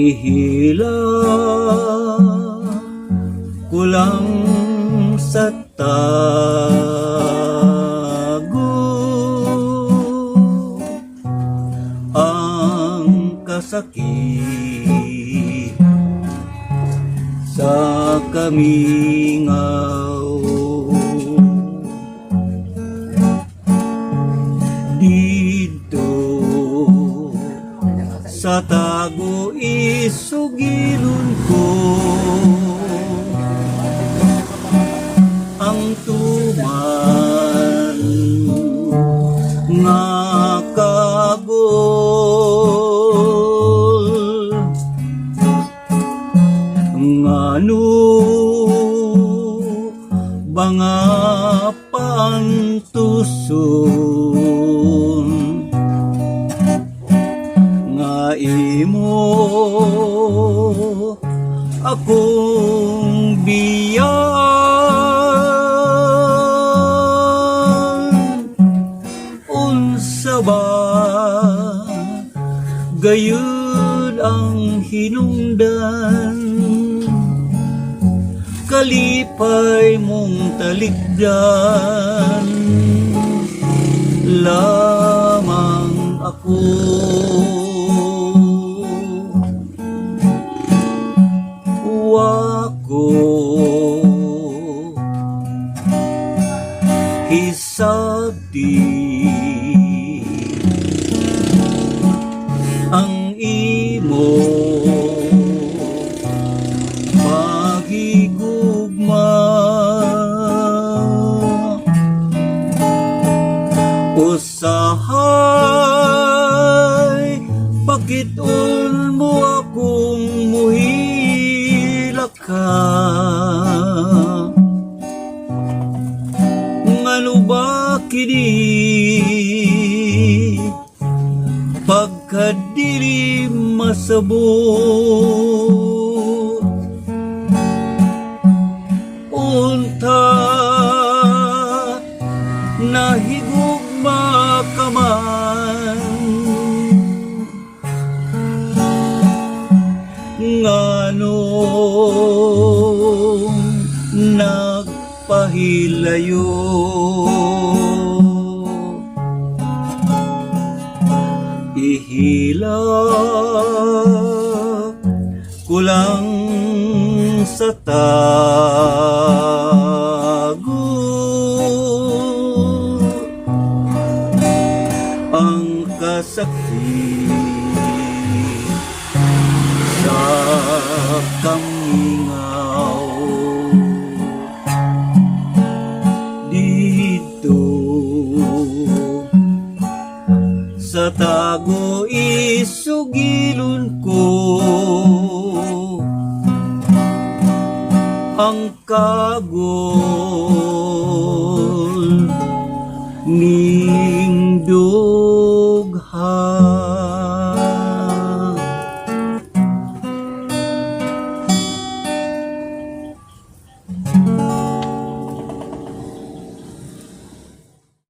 ihila kulang sa tago ang kasakit sa kamingaw. Dito sa tago isugilon ko ang tuman nga kagol ngano banga pantuson nga imo akong biyan. Unsa ba gayud ang hinungdan kalipay mong taligdan lamang ako. Wako hisabdi ang imo pagigugma usahay bakit-on mo akong muhilak ka ngano ba kini pagkadili masabot unta nahigugma ka man ngano nagpahilayo ihila kulang sa tago ang kasakit sa kamingaw. Dito sa tago isugilon ko ang kagol ning